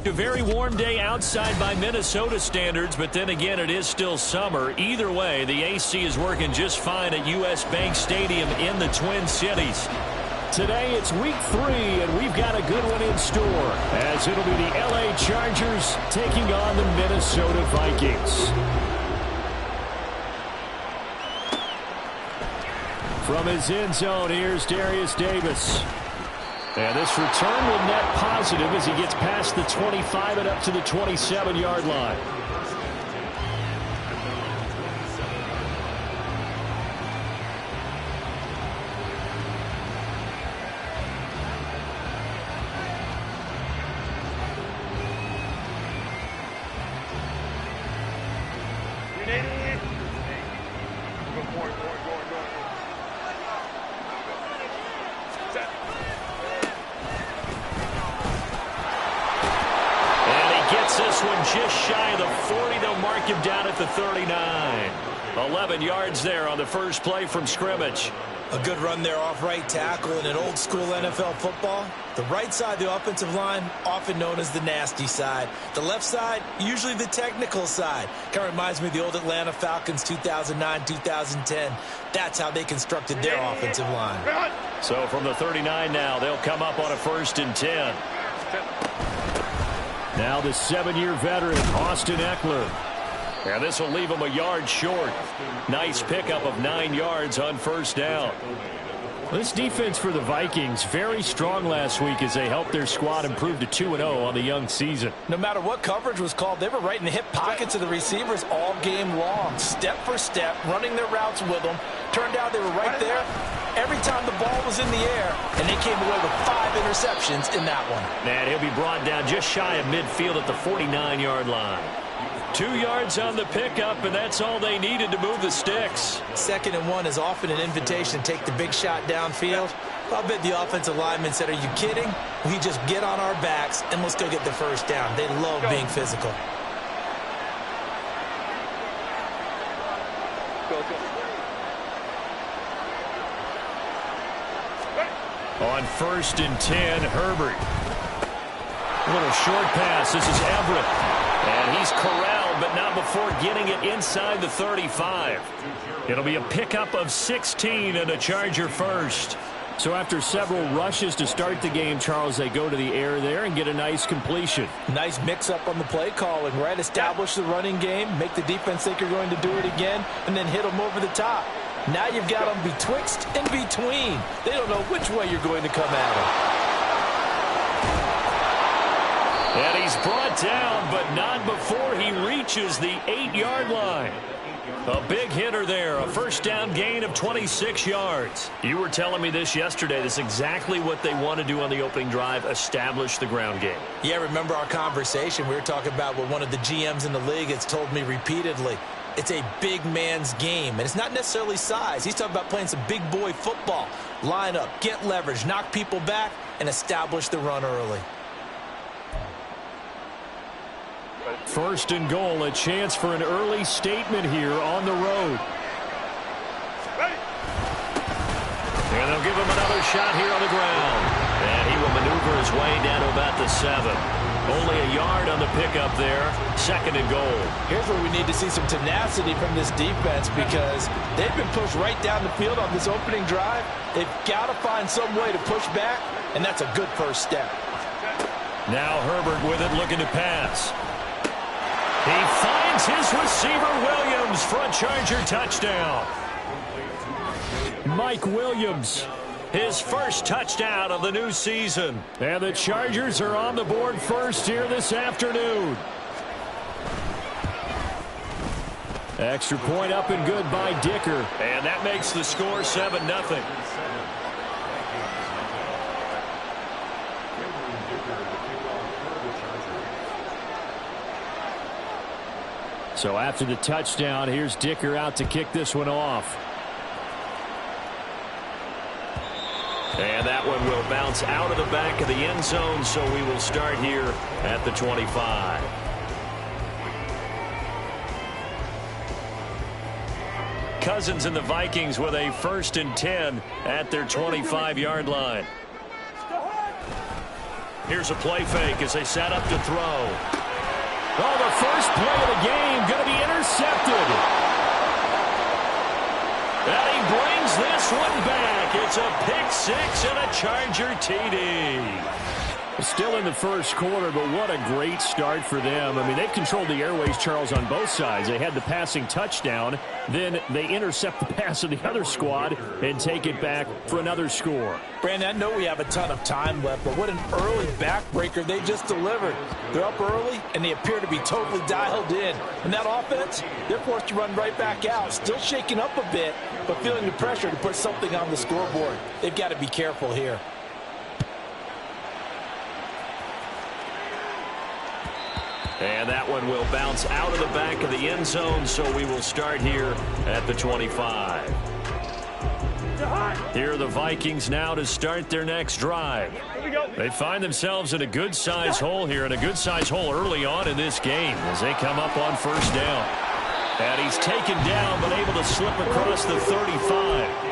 A very warm day outside by Minnesota standards, but then again, it is still summer. Either way, the AC is working just fine at U.S. Bank Stadium in the Twin Cities. Today, it's week 3, and we've got a good one in store, as it'll be the L.A. Chargers taking on the Minnesota Vikings. From his end zone, here's Darius Davis. And this return will net positive as he gets past the 25 and up to the 27-yard line. This one just shy of the 40. They'll mark him down at the 39. 11 yards there on the first play from scrimmage. A good run there off right tackle. In an old school NFL football, the right side of the offensive line, often known as the nasty side. The left side, usually the technical side. Kind of reminds me of the old Atlanta Falcons 2009-2010. That's how they constructed their offensive line. So from the 39 now, they'll come up on a 1st and 10. Now the 7-year veteran, Austin Eckler. And this will leave him a yard short. Nice pickup of 9 yards on 1st down. This defense for the Vikings, very strong last week as they helped their squad improve to 2-0 on the young season. No matter what coverage was called, they were right in the hip pockets of the receivers all game long. Step for step, running their routes with them. Turned out they were right there every time the ball was in the air, and they came away with 5 interceptions in that one. And he'll be brought down just shy of midfield at the 49-yard line. 2 yards on the pickup, and that's all they needed to move the sticks. 2nd and 1 is often an invitation to take the big shot downfield. I bet the offensive lineman said, "Are you kidding? We just get on our backs, and let's go get the 1st down." They love being physical. On 1st and 10, Herbert. A little short pass. This is Everett. And he's corralled, but not before getting it inside the 35. It'll be a pickup of 16 and a Charger 1st. So after several rushes to start the game, Charles, they go to the air there and get a nice completion. Nice mix-up on the play calling, right? Establish the running game, make the defense think you're going to do it again, and then hit them over the top. Now you've got them betwixt and between. They don't know which way you're going to come at them. And he's brought down, but not before he reaches the 8-yard line. A big hitter there, a 1st down gain of 26 yards. You were telling me this yesterday. This is exactly what they want to do on the opening drive, establish the ground game. Yeah, remember our conversation? We were talking about what one of the GMs in the league has told me repeatedly. It's a big man's game, and it's not necessarily size. He's talking about playing some big boy football. Line up, get leverage, knock people back, and establish the run early. 1st and goal, a chance for an early statement here on the road. And they'll give him another shot here on the ground. And he will maneuver his way down to about the 7. Only a yard on the pickup there. 2nd and goal. Here's where we need to see some tenacity from this defense, because they've been pushed right down the field on this opening drive. They've got to find some way to push back, and that's a good 1st step. Now Herbert with it, looking to pass. He finds his receiver, Williams, for a Charger touchdown. Mike Williams, his 1st touchdown of the new season. And the Chargers are on the board first here this afternoon. Extra point up and good by Dicker. And that makes the score 7-0. So after the touchdown, here's Dicker out to kick this one off. And that one will bounce out of the back of the end zone, so we will start here at the 25. Cousins and the Vikings with a 1st and 10 at their 25-yard line. Here's a play fake as they set up to throw. Oh, the first play of the game going to be intercepted. And he brings this one back. It's a pick six and a Charger TD. Still in the first quarter, but what a great start for them. I mean, they've controlled the airways, Charles, on both sides. They had the passing touchdown. Then they intercept the pass of the other squad and take it back for another score. Brandon, I know we have a ton of time left, but what an early backbreaker they just delivered. They're up early, and they appear to be totally dialed in. And that offense, they're forced to run right back out, still shaking up a bit, but feeling the pressure to put something on the scoreboard. They've got to be careful here. And that one will bounce out of the back of the end zone, so we will start here at the 25. Here are the Vikings now to start their next drive. They find themselves in a good-sized hole here, and a good-sized hole early on in this game as they come up on first down. And he's taken down, but able to slip across the 35.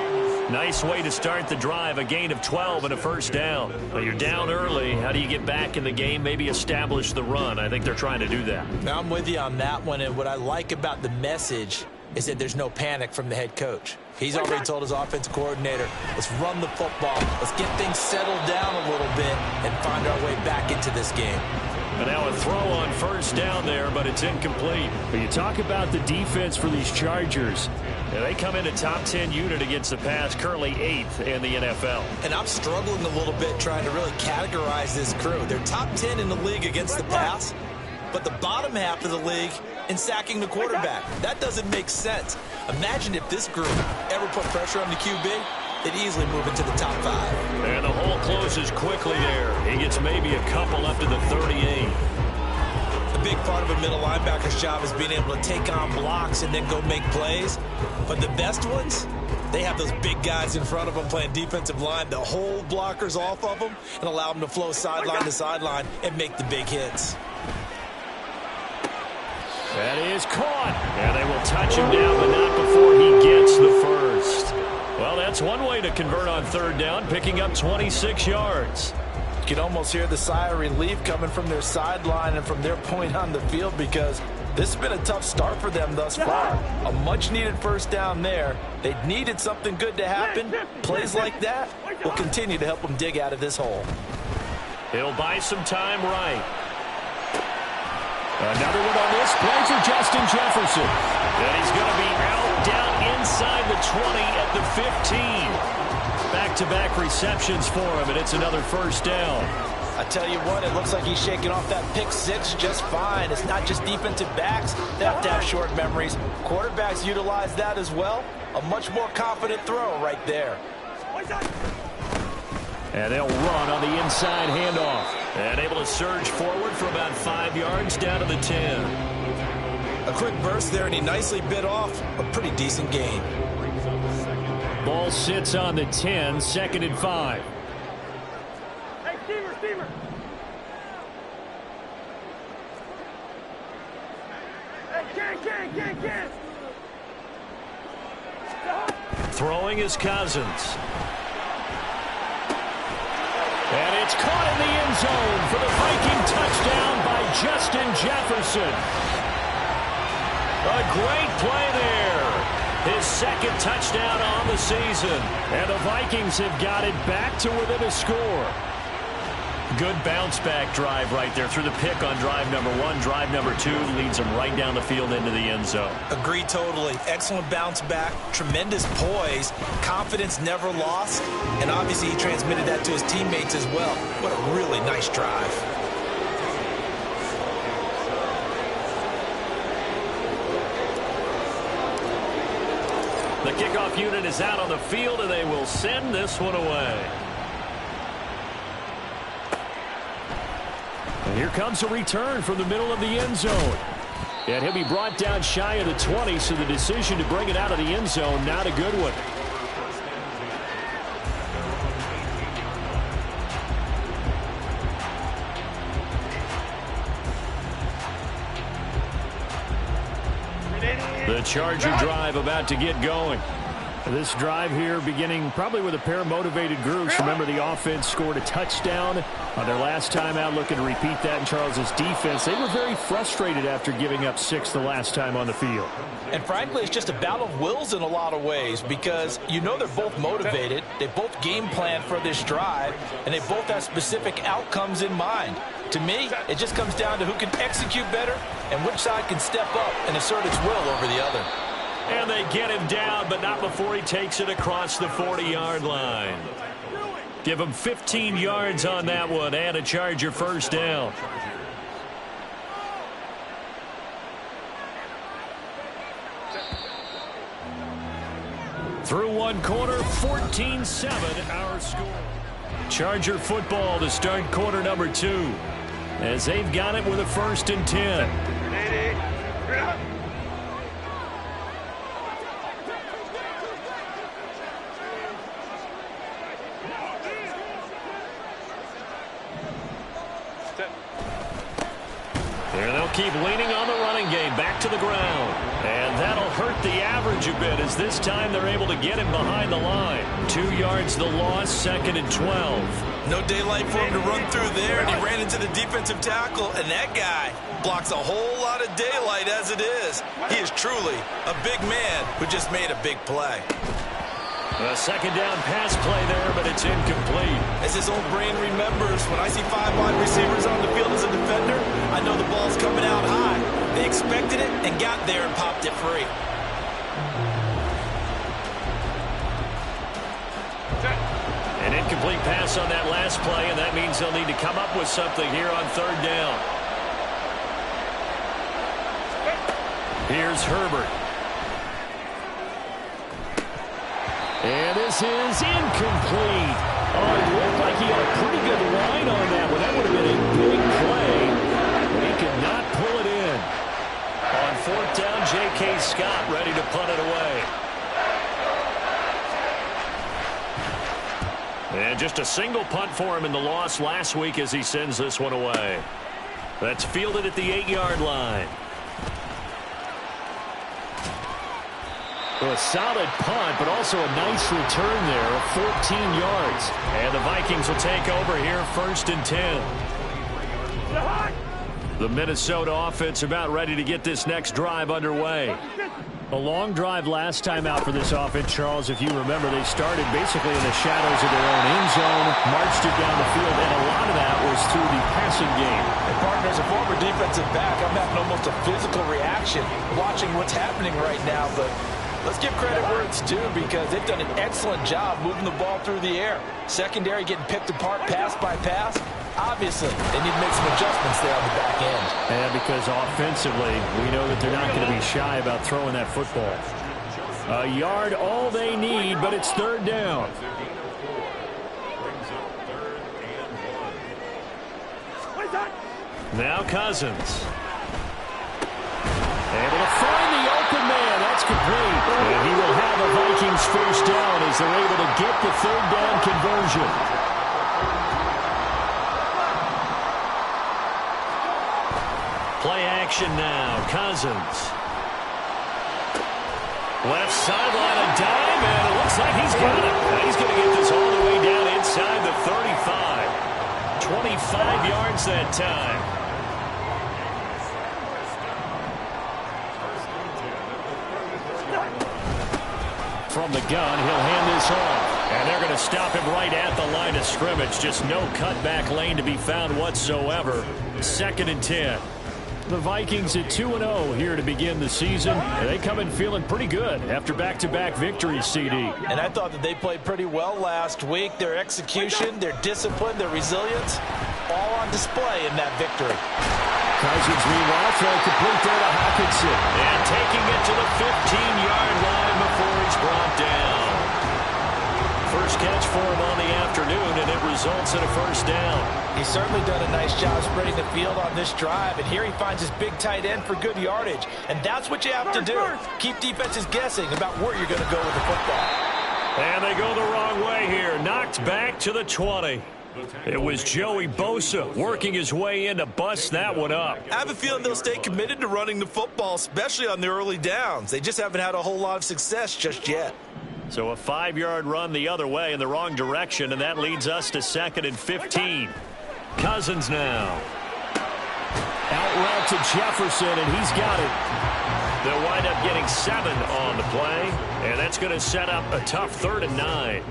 Nice way to start the drive, a gain of 12 and a first down. Well, you're down early. How do you get back in the game, maybe establish the run? I think they're trying to do that. Now, I'm with you on that one, and what I like about the message is that there's no panic from the head coach. He's already told his offensive coordinator, let's run the football, let's get things settled down a little bit and find our way back into this game. And now a throw on first down there, but it's incomplete. But you talk about the defense for these Chargers. They come in a top 10 unit against the pass, currently 8th in the NFL. And I'm struggling a little bit trying to really categorize this crew. They're top 10 in the league against the pass, but the bottom half of the league in sacking the quarterback. That doesn't make sense. Imagine if this group ever put pressure on the QB, they'd easily move into the top 5. And the hole closes quickly there. He gets maybe a couple up to the 38. A big part of a middle linebacker's job is being able to take on blocks and then go make plays. But the best ones, they have those big guys in front of them playing defensive line that hold blockers off of them and allow them to flow sideline to sideline and make the big hits. That is caught. And they will touch him down, but not before he gets the first. Well, that's one way to convert on third down, picking up 26 yards. You can almost hear the sigh of relief coming from their sideline and from their point on the field because this has been a tough start for them thus far. A much-needed first down there. They needed something good to happen. Plays like that will continue to help them dig out of this hole. He'll buy some time right. Another one on this play for Justin Jefferson. And he's going to be out down inside the 20 at the 15. Back-to-back receptions for him, and it's another first down. I tell you what, it looks like he's shaking off that pick six just fine. It's not just defensive backs that have to have short memories. Quarterbacks utilize that as well. A much more confident throw right there. And they'll run on the inside handoff. And able to surge forward for about 5 yards down to the 10. A quick burst there, and he nicely bit off a pretty decent gain. Ball sits on the 10, 2nd and 5. Hey, Steamer. Hey, can. Throwing is Cousins. And it's caught in the end zone for the Viking touchdown by Justin Jefferson. A great play there. His second touchdown on the season. And the Vikings have got it back to within a score. Good bounce-back drive right there through the pick on drive number 1. Drive number 2 leads them right down the field into the end zone. Agree totally. Excellent bounce back. Tremendous poise. Confidence never lost. And obviously he transmitted that to his teammates as well. What a really nice drive. The kickoff unit is out on the field, and they will send this one away. And here comes a return from the middle of the end zone. And he'll be brought down shy of the 20, so the decision to bring it out of the end zone, not a good one. The Charger drive about to get going. This drive here beginning probably with a pair of motivated groups. Remember, the offense scored a touchdown on their last time out, looking to repeat that in Charles's defense. They were very frustrated after giving up 6 the last time on the field. And frankly, it's just a battle of wills in a lot of ways because you know they're both motivated. They both game plan for this drive, and they both have specific outcomes in mind. To me, it just comes down to who can execute better and which side can step up and assert its will over the other. And they get him down, but not before he takes it across the 40-yard line. Give him 15 yards on that one and a Charger first down. Through one quarter, 14-7 our score. Charger football to start quarter number 2 as they've got it with a 1st and 10. Here they'll keep leaning on the running game, back to the ground. And that'll hurt the average a bit as this time they're able to get him behind the line. 2 yards the loss, 2nd and 12. No daylight for him to run through there, and he ran into the defensive tackle, and that guy blocks a whole lot of daylight as it is. He is truly a big man who just made a big play. A 2nd down pass play there, but it's incomplete. As his old brain remembers, when I see 5 wide receivers on the field as a defender, I know the ball's coming out high. They expected it and got there and popped it free. An incomplete pass on that last play, and that means they'll need to come up with something here on 3rd down. Here's Herbert. And this is incomplete. Oh, it looked like he had a pretty good line on that one. That would have been a big play, but he could not pull it in. On 4th down, J.K. Scott ready to punt it away. And just a single punt for him in the loss last week as he sends this one away. That's fielded at the 8-yard line. A solid punt, but also a nice return there of 14 yards. And the Vikings will take over here, 1st and 10. The Minnesota offense about ready to get this next drive underway. A long drive last time out for this offense, Charles. If you remember, they started basically in the shadows of their own end zone, marched it down the field, and a lot of that was through the passing game. And partner, as a former defensive back, I'm having almost a physical reaction watching what's happening right now, but let's give credit where it's due because they've done an excellent job moving the ball through the air. Secondary getting picked apart pass by pass. Obviously, they need to make some adjustments there on the back end. And because offensively, we know that they're not going to be shy about throwing that football. A yard all they need, but it's 3rd down. Now Cousins. Able to find the open man. That's complete. And he will have a Vikings first down as they're able to get the 3rd down conversion. Play action now. Cousins. Left sideline, a dime, and it looks like he's got it. He's going to get this all the way down inside the 35. 25 yards that time. From the gun, he'll hand this off. And they're going to stop him right at the line of scrimmage. Just no cutback lane to be found whatsoever. 2nd and 10. The Vikings at 2-0 here to begin the season. They come in feeling pretty good after back-to-back victories, CD. And I thought that they played pretty well last week. Their execution, their discipline, their resilience, all on display in that victory. Cousins, meanwhile, throw complete there to Hockenson. And taking it to the 15-yard line before he's brought down. First catch for him on the afternoon, and it results in a first down. He's certainly done a nice job spreading the field on this drive, and here he finds his big tight end for good yardage. And that's what you have to do. Keep defenses guessing about where you're going to go with the football. And they go the wrong way here. Knocked back to the 20. It was Joey Bosa working his way in to bust that one up. I have a feeling they'll stay committed to running the football, especially on the early downs. They just haven't had a whole lot of success just yet. So a 5-yard run the other way in the wrong direction, and that leads us to 2nd and 15. Cousins now. Out route to Jefferson, and he's got it. They'll wind up getting 7 on the play, and that's going to set up a tough 3rd and 9.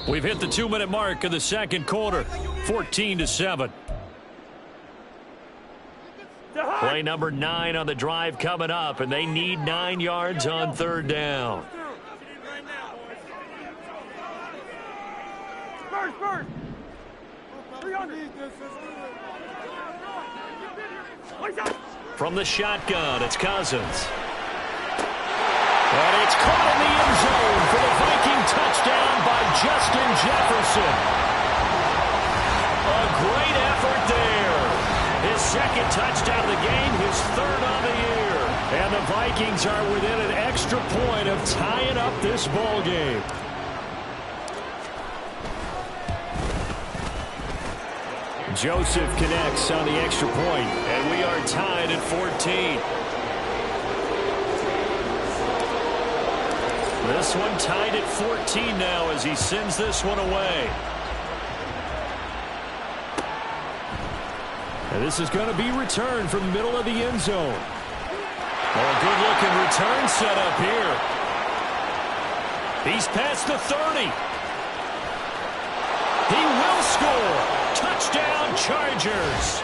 We've hit the 2-minute mark of the second quarter, 14-7. Play number 9 on the drive coming up, and they need 9 yards on 3rd down. First. 300. From the shotgun, it's Cousins. And it's caught in the end zone for the Viking touchdown by Justin Jefferson. A great effort there. His 2nd touchdown of the game, his 3rd on the year. And the Vikings are within an extra point of tying up this ball game. Joseph connects on the extra point, and we are tied at 14. This one tied at 14 now as he sends this one away. And this is going to be returned from the middle of the end zone. Oh, a good-looking return set up here. He's past the 30. He will score. Touchdown, Chargers.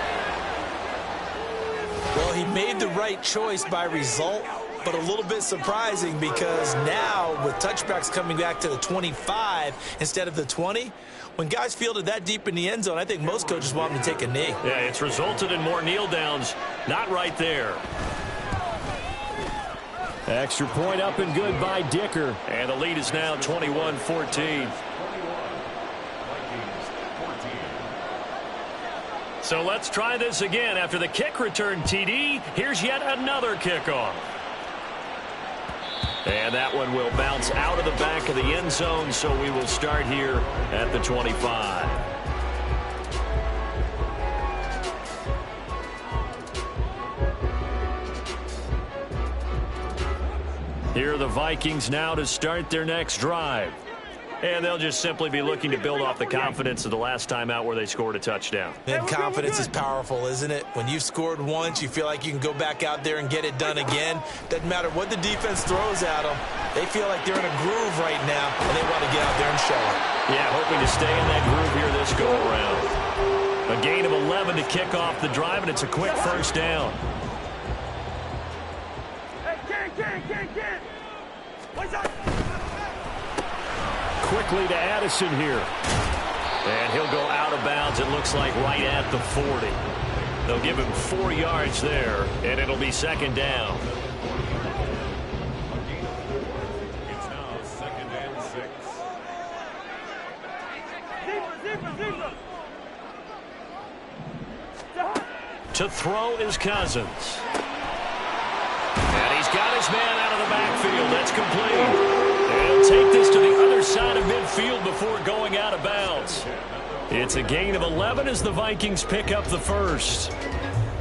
Well, he made the right choice by result, but a little bit surprising because now with touchbacks coming back to the 25 instead of the 20, when guys fielded that deep in the end zone, I think most coaches want them to take a knee. Yeah, it's resulted in more kneel downs. Not right there. Extra point up and good by Dicker. And the lead is now 21-14. So let's try this again. After the kick return TD, here's yet another kickoff. And that one will bounce out of the back of the end zone, so we will start here at the 25. Here are the Vikings now to start their next drive. And they'll just simply be looking to build off the confidence of the last time out where they scored a touchdown. And confidence is powerful, isn't it? When you've scored once, you feel like you can go back out there and get it done again. Doesn't matter what the defense throws at them. They feel like they're in a groove right now, and they want to get out there and show it. Yeah, hoping to stay in that groove here this go-around. A gain of 11 to kick off the drive, and it's a quick first down. Hey, What's up? Quickly to Addison here. And he'll go out of bounds, it looks like, right at the 40. They'll give him 4 yards there, and it'll be 2nd down. It's now 2nd and 6. Zebra. To throw is Cousins. And he's got his man out of the backfield. That's complete. They'll take this to the other side of midfield before going out of bounds. It's a gain of 11 as the Vikings pick up the first.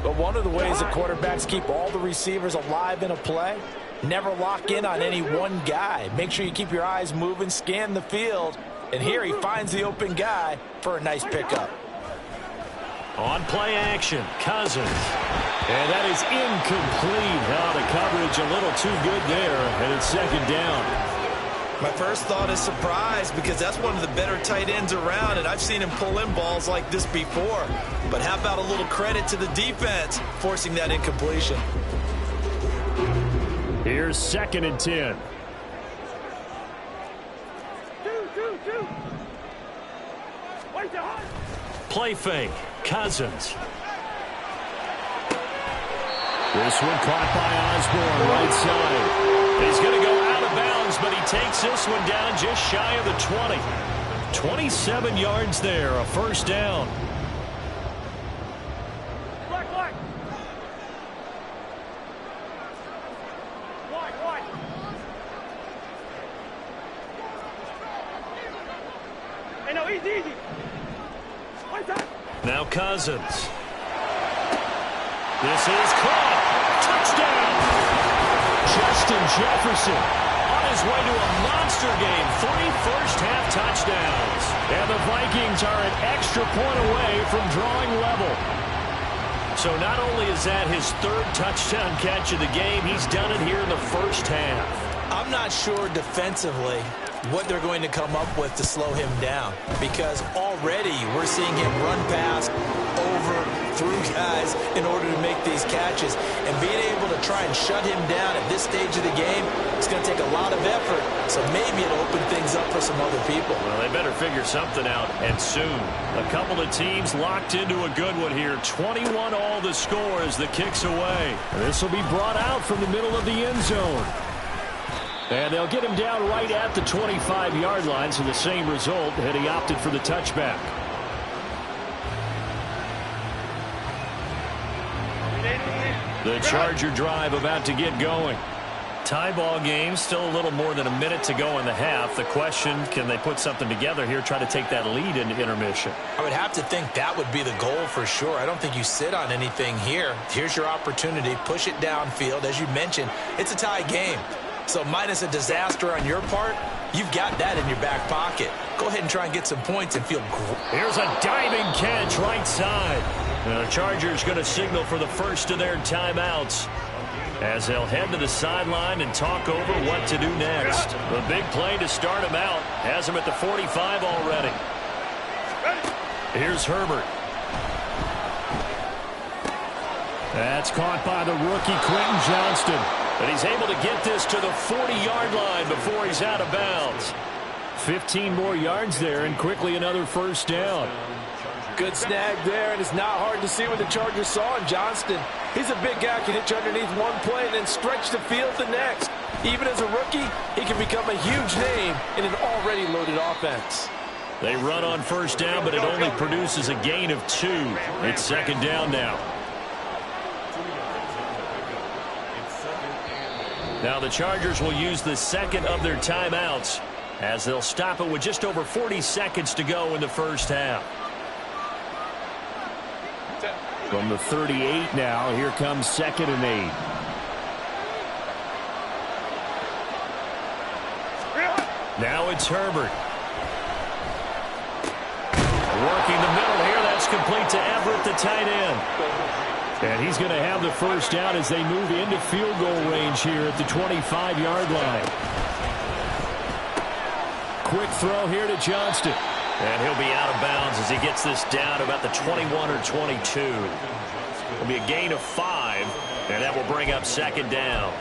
But one of the ways that quarterbacks keep all the receivers alive in a play, never lock in on any one guy. Make sure you keep your eyes moving, scan the field. And here he finds the open guy for a nice pickup. On play action, Cousins. And that is incomplete. Now the coverage a little too good there, and it's 2nd down. My first thought is surprise because that's one of the better tight ends around, and I've seen him pull in balls like this before. But how about a little credit to the defense forcing that incompletion? Here's 2nd and 10. Two. Wait, Play fake, Cousins. This one caught by Osborne, right side. He's going to go out of bounds, but he takes this one down just shy of the 20. 27 yards there, a first down. Black. White. Hey, no, easy. Now Cousins. This is caught. Touchdown. Justin Jefferson on his way to a monster game. 3 first-half touchdowns. And the Vikings are an extra point away from drawing level. So not only is that his 3rd touchdown catch of the game, he's done it here in the first half. I'm not sure defensively what they're going to come up with to slow him down, because already we're seeing him run past, over, through guys in order to make these catches. And being able to try and shut him down at this stage of the game, it's going to take a lot of effort. So maybe it'll open things up for some other people. Well, they better figure something out, and soon. A couple of teams locked into a good one here. 21 all the score as the kick's away. This will be brought out from the middle of the end zone. And they'll get him down right at the 25-yard line, so the same result had he opted for the touchback. The Charger drive about to get going. Tie ball game, still a little more than a minute to go in the half. The question, can they put something together here, try to take that lead into intermission? I would have to think that would be the goal for sure. I don't think you sit on anything here. Here's your opportunity. Push it downfield. As you mentioned, it's a tie game. So minus a disaster on your part, you've got that in your back pocket. Go ahead and try and get some points and feel great. Here's a diving catch right side. The Chargers going to signal for the first of their timeouts as they'll head to the sideline and talk over what to do next. The big play to start him out has him at the 45 already. Here's Herbert. That's caught by the rookie Quentin Johnston. But he's able to get this to the 40-yard line before he's out of bounds. 15 more yards there, and quickly another first down. Good snag there, and it's not hard to see what the Chargers saw in Johnston. He's a big guy, can hit you underneath one play and then stretch the field the next. Even as a rookie, he can become a huge name in an already loaded offense. They run on first down, but it only produces a gain of 2. It's second down now. Now the Chargers will use the second of their timeouts as they'll stop it with just over 40 seconds to go in the first half. From the 38 now, here comes 2nd and 8. Now it's Herbert. Working the middle here, that's complete to Everett, the tight end. And he's going to have the first down as they move into field goal range here at the 25-yard line. Quick throw here to Johnston. And he'll be out of bounds as he gets this down about the 21 or 22. It'll be a gain of 5, and that will bring up second down.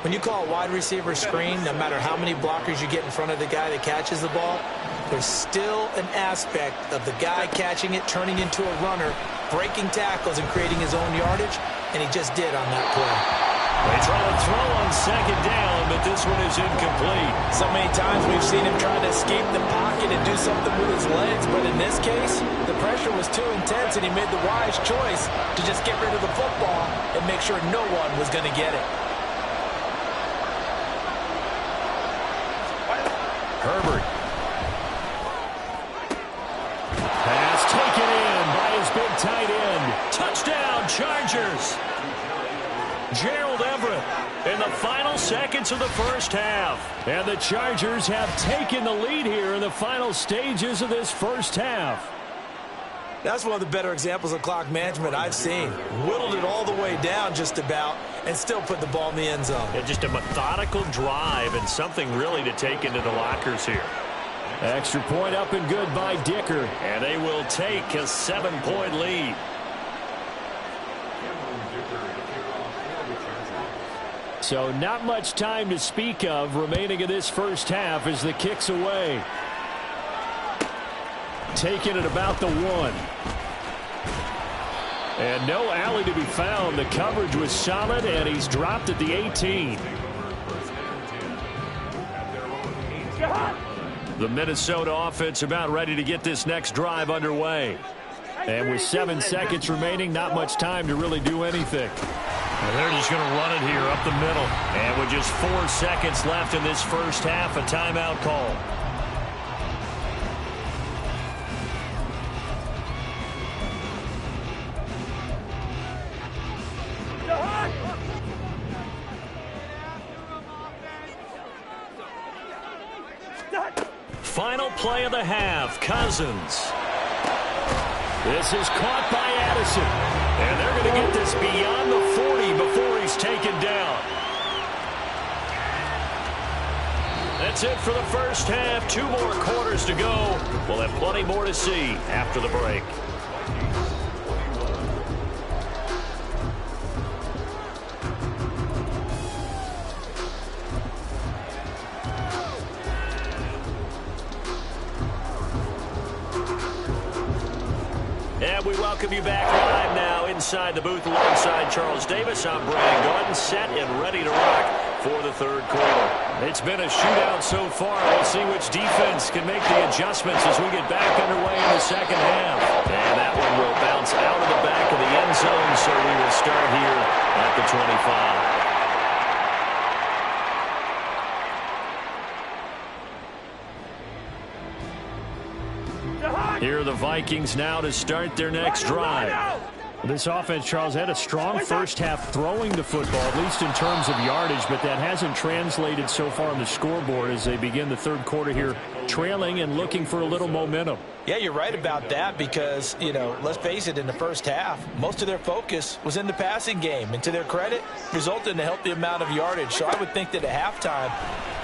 When you call a wide receiver screen, no matter how many blockers you get in front of the guy that catches the ball, there's still an aspect of the guy catching it, turning into a runner, breaking tackles and creating his own yardage, and he just did on that play. They try to throw on second down, but this one is incomplete. So many times we've seen him try to escape the pocket and do something with his legs, but in this case, the pressure was too intense, and he made the wise choice to just get rid of the football and make sure no one was going to get it. Herbert. Pass taken in by his big tight end. Touchdown, Chargers. Gerald Everett in the final seconds of the first half. And the Chargers have taken the lead here in the final stages of this first half. That's one of the better examples of clock management I've seen. Whittled it all the way down just about and still put the ball in the end zone. Yeah, just a methodical drive and something really to take into the lockers here. Extra point up and good by Dicker. And they will take a 7-point lead. So not much time to speak of remaining in this first half as the kick's away. Taken at about the 1. And no alley to be found. The coverage was solid, and he's dropped at the 18. The Minnesota offense about ready to get this next drive underway. And with 7 seconds remaining, not much time to really do anything. And they're just going to run it here up the middle. And with just 4 seconds left in this first half, a timeout call. play of the half. Cousins. This is caught by Addison. And they're going to get this beyond the 40 before he's taken down. That's it for the first half. 2 more quarters to go. We'll have plenty more to see after the break. And we welcome you back live now inside the booth alongside Charles Davis. I'm Brandon Gordon, set and ready to rock for the third quarter. It's been a shootout so far. We'll see which defense can make the adjustments as we get back underway in the second half. And that one will bounce out of the back of the end zone, so we will start here at the 25. Here are the Vikings now to start their next drive. This offense, Charles, had a strong first half throwing the football, at least in terms of yardage, but that hasn't translated so far on the scoreboard as they begin the third quarter here, trailing and looking for a little momentum. Yeah, you're right about that because, let's face it, in the first half, most of their focus was in the passing game. And to their credit, resulted in a healthy amount of yardage. So I would think that at halftime,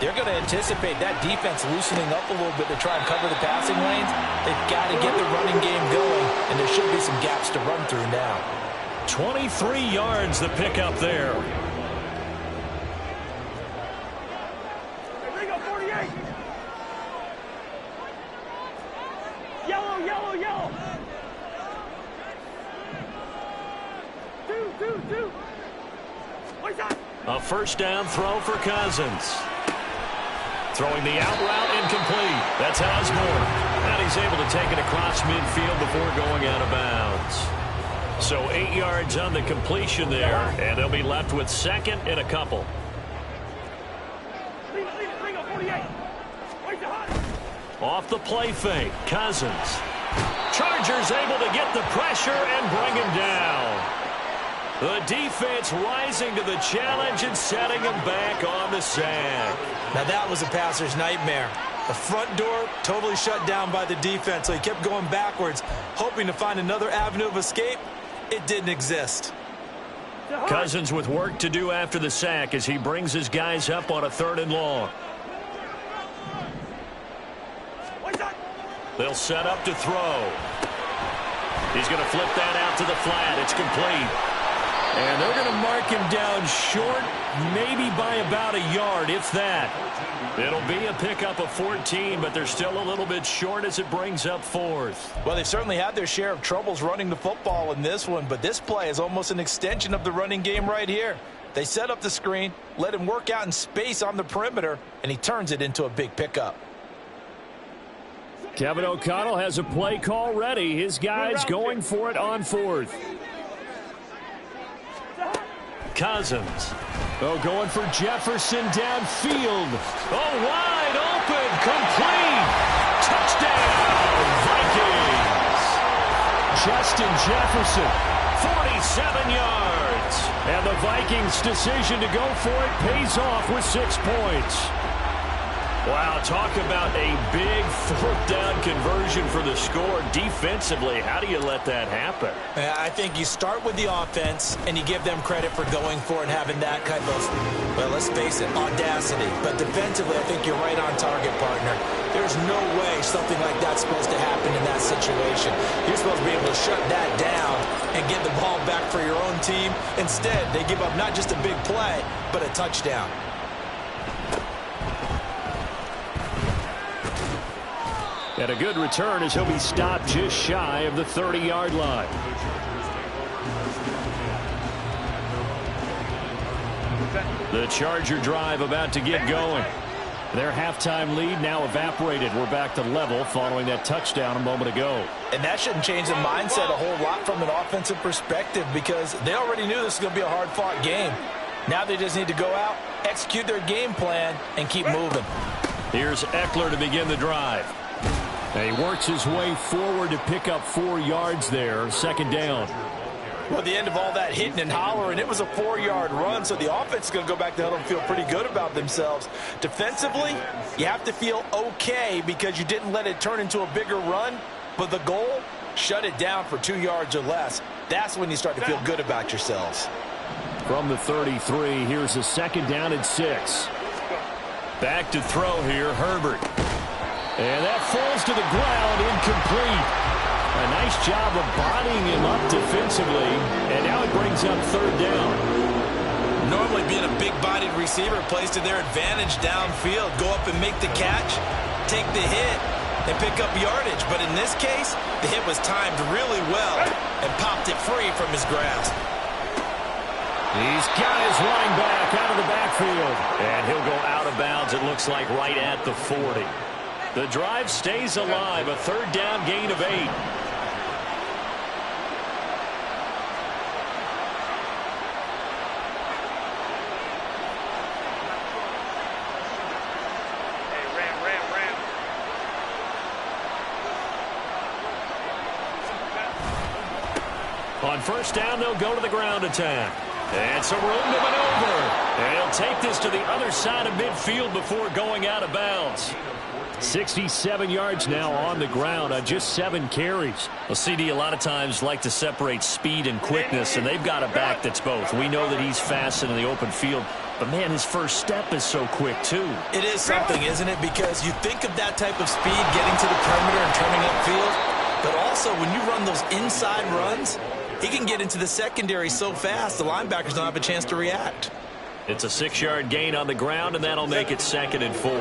they're going to anticipate that defense loosening up a little bit to try and cover the passing lanes. They've got to get the running game going, and there should be some gaps to run through now. 23 yards the pickup there. Ringo 48. Yellow, yellow, yellow. 2. What's up? A first down throw for Cousins. Throwing the out route incomplete. That's Osborne. And he's able to take it across midfield before going out of bounds. So 8 yards on the completion there, and they'll be left with second and a couple. Ringo 48. Where's the hot? Off the play fake, Cousins. Chargers able to get the pressure and bring him down. The defense rising to the challenge and setting him back on the sack. Now that was a passer's nightmare. The front door totally shut down by the defense, so he kept going backwards, hoping to find another avenue of escape. It didn't exist. Cousins with work to do after the sack as he brings his guys up on a 3rd and long. They'll set up to throw. He's going to flip that out to the flat. It's complete. And they're going to mark him down short, maybe by about a yard, if that. It'll be a pickup of 14, but they're still a little bit short as it brings up 4th. Well, they've certainly had their share of troubles running the football in this one, but this play is almost an extension of the running game right here. They set up the screen, let him work out in space on the perimeter, and he turns it into a big pickup. Kevin O'Connell has a play call ready. His guys going for it on 4th. Cousins. Oh, going for Jefferson downfield. Oh, wide open, complete. Touchdown, Vikings. Justin Jefferson. 47 yards. And the Vikings' decision to go for it pays off with 6 points. Wow, talk about a big 4th down conversion for the score. Defensively, how do you let that happen? I think you start with the offense, and you give them credit for going for it and having that kind of, well, let's face it, audacity. But defensively, I think you're right on target, partner. There's no way something like that's supposed to happen in that situation. You're supposed to be able to shut that down and get the ball back for your own team. Instead, they give up not just a big play, but a touchdown. And a good return as he'll be stopped just shy of the 30-yard line. The Charger drive about to get going. Their halftime lead now evaporated. We're back to level following that touchdown a moment ago. And that shouldn't change the mindset a whole lot from an offensive perspective because they already knew this was going to be a hard-fought game. Now they just need to go out, execute their game plan, and keep moving. Here's Eckler to begin the drive. He works his way forward to pick up 4 yards there. 2nd down. Well, the end of all that hitting and hollering, it was a 4-yard run, so the offense is going to go back to huddle and feel pretty good about themselves. Defensively, you have to feel okay because you didn't let it turn into a bigger run, but the goal, shut it down for 2 yards or less. That's when you start to feel good about yourselves. From the 33, here's a 2nd down and 6. Back to throw here, Herbert. And that falls to the ground, incomplete. A nice job of bodying him up defensively, and now it brings up 3rd down. Normally being a big-bodied receiver plays to their advantage downfield. Go up and make the catch, take the hit, and pick up yardage. But in this case, the hit was timed really well and popped it free from his grasp. He's got his running back out of the backfield. And he'll go out of bounds, it looks like, right at the 40. The drive stays alive, a 3rd down gain of 8. On 1st down, they'll go to the ground attack. And some room to maneuver. And he'll take this to the other side of midfield before going out of bounds. 67 yards now on the ground on just 7 carries. Well, CD a lot of times like to separate speed and quickness, and they've got a back that's both. We know that he's fast in the open field, but, man, his first step is so quick, too. It is something, isn't it? Because you think of that type of speed getting to the perimeter and turning upfield, but also when you run those inside runs, he can get into the secondary so fast the linebackers don't have a chance to react. It's a 6-yard gain on the ground, and that'll make it 2nd and 4.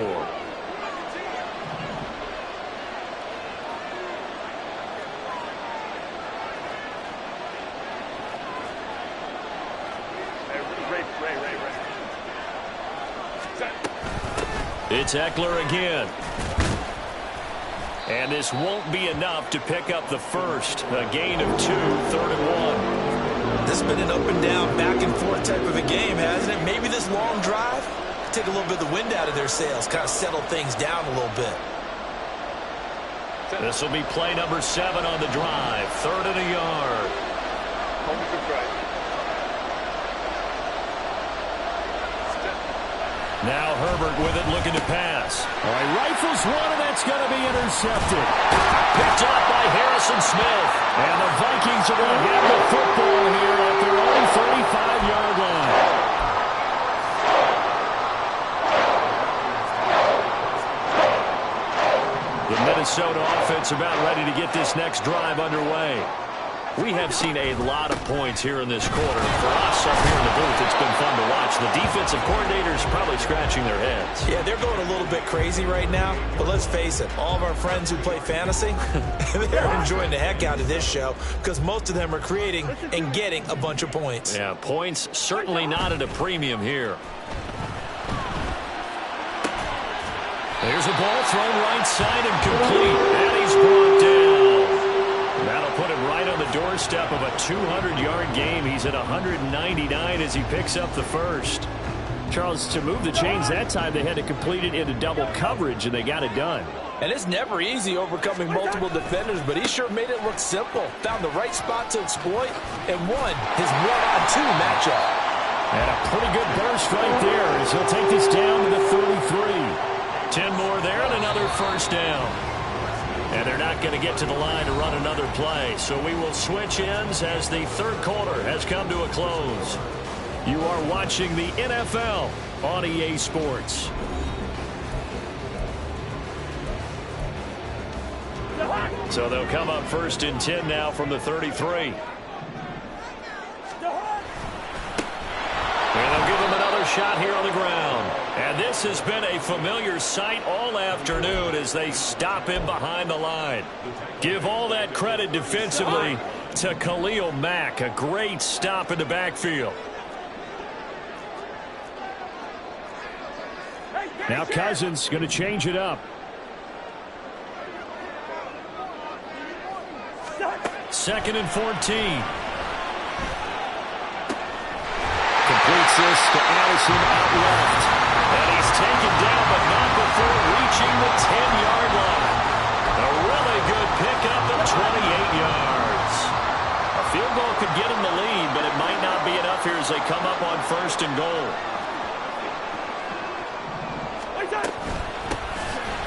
It's Eckler again. And this won't be enough to pick up the first. A gain of 2, 3rd and 1. This has been an up and down, back and forth type of a game, hasn't it? Maybe this long drive take a little bit of the wind out of their sails, kind of settle things down a little bit. This will be play number 7 on the drive. 3rd and a yard. Now Herbert with it, looking to pass. All right, rifles one, and that's going to be intercepted. Picked up by Harrison Smith. And the Vikings are going to have the football here at their own 35-yard line. The Minnesota offense about ready to get this next drive underway. We have seen a lot of points here in this quarter. For us up here in the booth, it's been fun to watch. The defensive coordinators probably scratching their heads. Yeah, they're going a little bit crazy right now. But let's face it, all of our friends who play fantasy, they're enjoying the heck out of this show because most of them are creating and getting a bunch of points. Yeah, points certainly not at a premium here. There's a ball thrown right side and complete. And he's brought down. That'll put him right on the doorstep of a 200-yard game. He's at 199 as he picks up the first. Charles, to move the chains that time, they had to complete it into double coverage, and they got it done. And it's never easy overcoming multiple defenders, but he sure made it look simple. Found the right spot to exploit and won his 1-on-2 matchup. And a pretty good burst right there as he'll take this down to the 33. 10 more there and another first down. And they're not going to get to the line to run another play. So we will switch ends as the 3rd quarter has come to a close. You are watching the NFL on EA Sports. So they'll come up 1st and 10 now from the 33. And they'll give him another shot here on the ground. And this has been a familiar sight all afternoon as they stop him behind the line. Give all that credit defensively to Khalil Mack. A great stop in the backfield. Now Cousins going to change it up. 2nd and 14. Completes this to Addison out left. And he's taken down, but not before reaching the 10-yard line. A really good pickup of 28 yards. A field goal could get him the lead. as they come up on 1st and goal.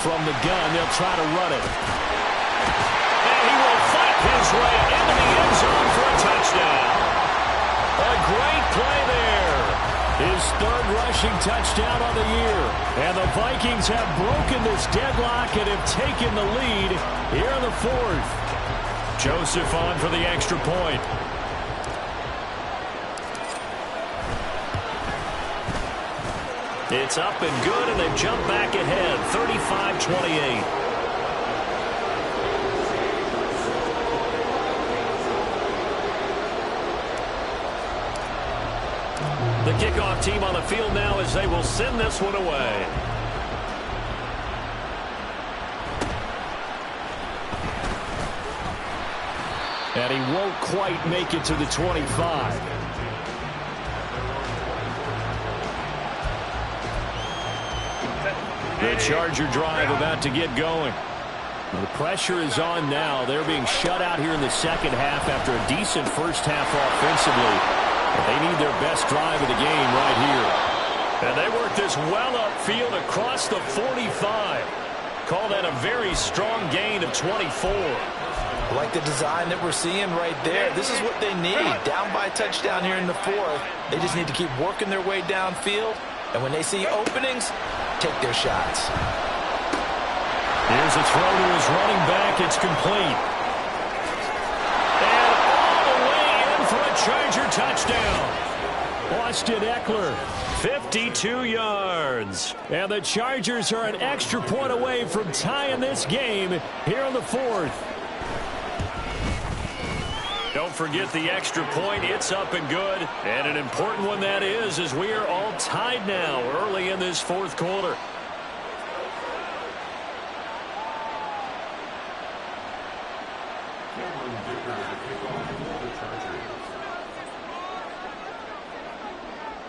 From the gun, they'll try to run it. And he will fight his way into the end zone for a touchdown. A great play there. His 3rd rushing touchdown on the year. And the Vikings have broken this deadlock and have taken the lead here in the 4th. Joseph on for the extra point. It's up and good, and they've jumped back ahead, 35-28. The kickoff team on the field now as they will send this one away. And he won't quite make it to the 25. The Charger drive about to get going. The pressure is on now. They're being shut out here in the second half after a decent first half offensively. They need their best drive of the game right here. And they work this well upfield across the 45. Call that a very strong gain of 24. I like the design that we're seeing right there. This is what they need. Down by a touchdown here in the 4th. They just need to keep working their way downfield. And when they see openings, take their shots. Here's a throw to his running back. It's complete. And all the way in for a Charger touchdown. Austin Eckler, 52 yards. And the Chargers are an extra point away from tying this game here in the 4th. Don't forget the extra point. It's up and good. And an important one that is, as we are all tied now early in this 4th quarter.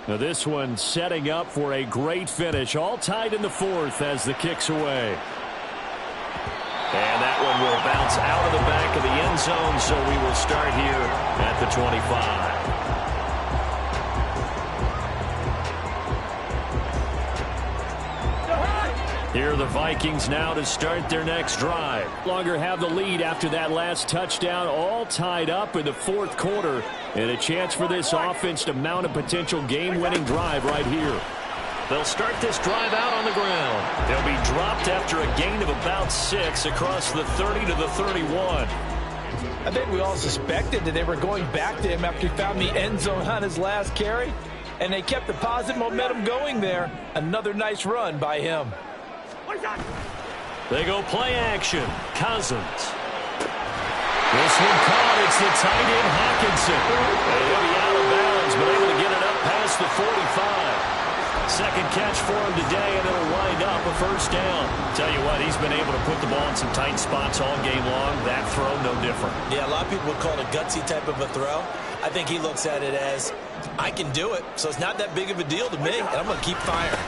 Now this one setting up for a great finish. All tied in the 4th as the kick's away. And that one will bounce out of the back of the end zone, so we will start here at the 25. Here are the Vikings now to start their next drive. Longer have the lead after that last touchdown, all tied up in the 4th quarter. And a chance for this offense to mount a potential game-winning drive right here. They'll start this drive out on the ground. They'll be dropped after a gain of about 6 across the 30 to the 31. I think we all suspected that they were going back to him after he found the end zone on his last carry. And they kept the positive momentum going there. Another nice run by him. They go play action. Cousins. This one caught. It's the tight end Hawkinson. He'll be out of bounds, but able to get it up past the 45. Second catch for him today, and it'll wind up a first down. Tell you what, he's been able to put the ball in some tight spots all game long. That throw, no different. Yeah, a lot of people would call it a gutsy type of a throw. I think he looks at it as, I can do it, so it's not that big of a deal to me, and I'm going to keep firing.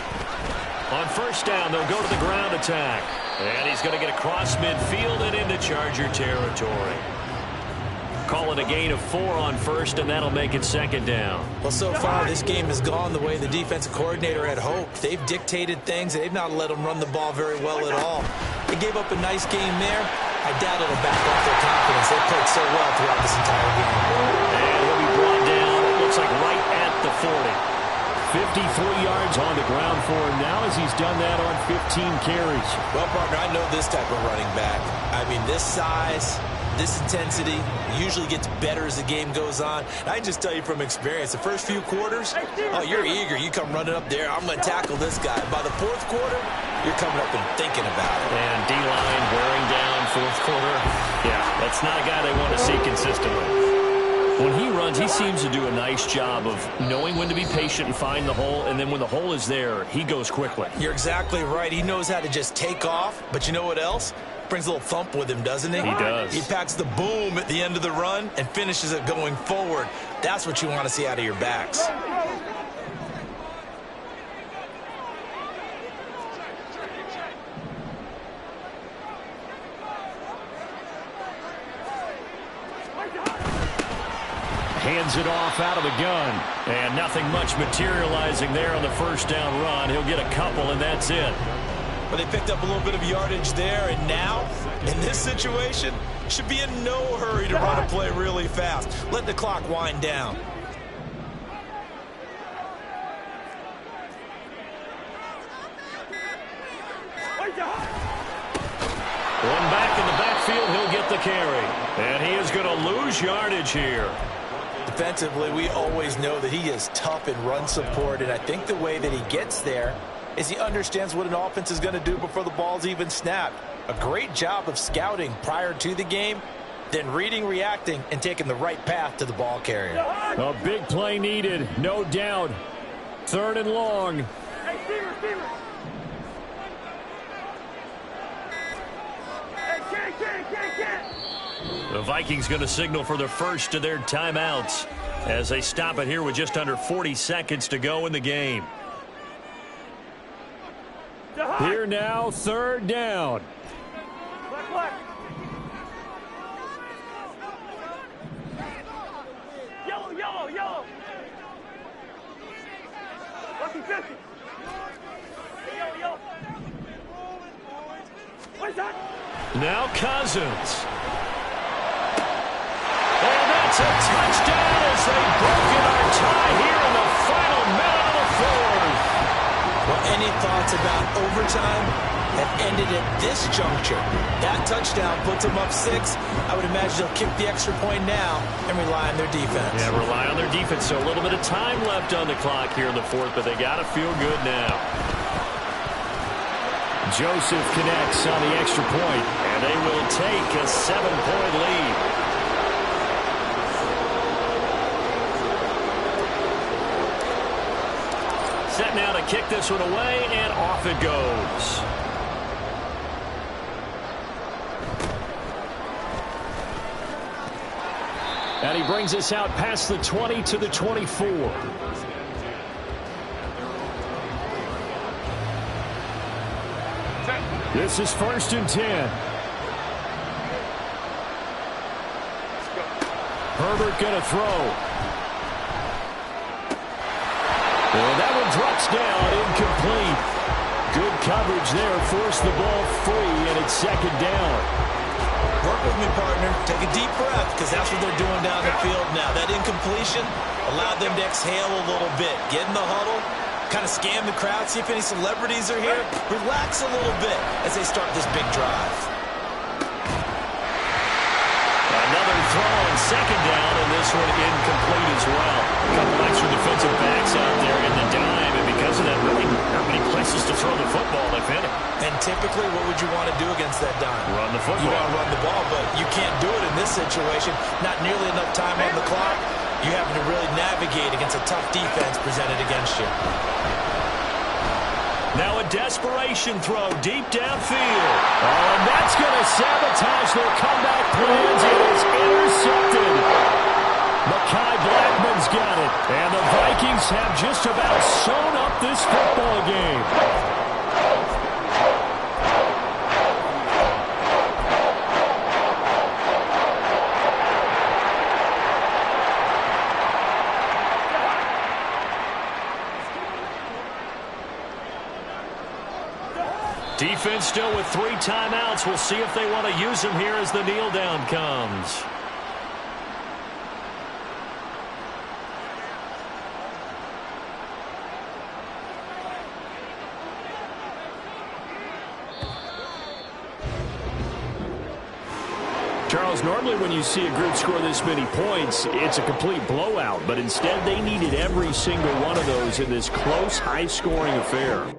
On first down, they'll go to the ground attack. And he's going to get across midfield and into Charger territory. Call it a gain of 4 on first, and that'll make it second down. Well, so far, this game has gone the way the defensive coordinator had hoped. They've dictated things. They've not let them run the ball very well at all. They gave up a nice game there. I doubt it'll back off their confidence. They played so well throughout this entire game. And he'll be brought down, it looks like right at the 40. 53 yards on the ground for him now as he's done that on 15 carries. Well, partner, I know this type of running back. I mean, this size, this intensity usually gets better as the game goes on. And I can just tell you from experience, the first few quarters, oh, you're eager. You come running up there, I'm going to tackle this guy. By the 4th quarter, you're coming up and thinking about it. And D-line wearing down 4th quarter. Yeah, that's not a guy they want to see consistently. When he runs, he seems to do a nice job of knowing when to be patient and find the hole, and then when the hole is there, he goes quickly. You're exactly right. He knows how to just take off, but you know what else? Brings a little thump with him, doesn't he? He does. He packs the boom at the end of the run and finishes it going forward. That's what you want to see out of your backs. Hands it off out of the gun. And nothing much materializing there on the first down run. He'll get a couple, and that's it. But they picked up a little bit of yardage there, and now, in this situation, should be in no hurry to run a play really fast. Let the clock wind down. One back in the backfield, he'll get the carry. And he is going to lose yardage here. Defensively, we always know that he is tough in run support, and I think the way that he gets there is he understands what an offense is going to do before the ball's even snapped. A great job of scouting prior to the game, then reading, reacting, and taking the right path to the ball carrier. A big play needed, no doubt. 3rd and long. Hey, receiver. The Vikings going to signal for the first of their timeouts as they stop it here with just under 40 seconds to go in the game. Here now, 3rd down. Black. Yellow. Lucky 50. Yellow. What's that? Now Cousins. And that's a touchdown as they've broken our tie here in the final minute of the 4th. Well, any thoughts about overtime have ended at this juncture? That touchdown puts them up 6. I would imagine they'll kick the extra point now and rely on their defense. Yeah, rely on their defense. So a little bit of time left on the clock here in the 4th, but they got to feel good now. Joseph connects on the extra point, and they will take a 7-point lead. Set now to kick this one away, and off it goes. And he brings us out past the 20 to the 24. This is 1st and 10. Herbert going to throw. And that one drops down, incomplete. Good coverage there, forced the ball free, and it's 2nd down. Work with me, partner. Take a deep breath, because that's what they're doing down the field now. That incompletion allowed them to exhale a little bit. Get in the huddle, kind of scan the crowd, see if any celebrities are here. Relax a little bit as they start this big drive. Another throw on 2nd down, and this one incomplete as well. A couple extra defensive backs out there in the dime, and because of that, really not many places to throw the football, if any. And typically, what would you want to do against that dime? Run the football. You want to run the ball, but you can't do it in this situation. Not nearly enough time on the clock. You having to really navigate against a tough defense presented against you. Now a desperation throw deep downfield. Oh, and that's going to sabotage their comeback plans. It is intercepted. Mekhi Blackman's got it. And the Vikings have just about sewn up this football game. Defense still with 3 timeouts. We'll see if they want to use them here as the kneel down comes. Charles, normally when you see a group score this many points, it's a complete blowout. But instead, they needed every single one of those in this close, high-scoring affair.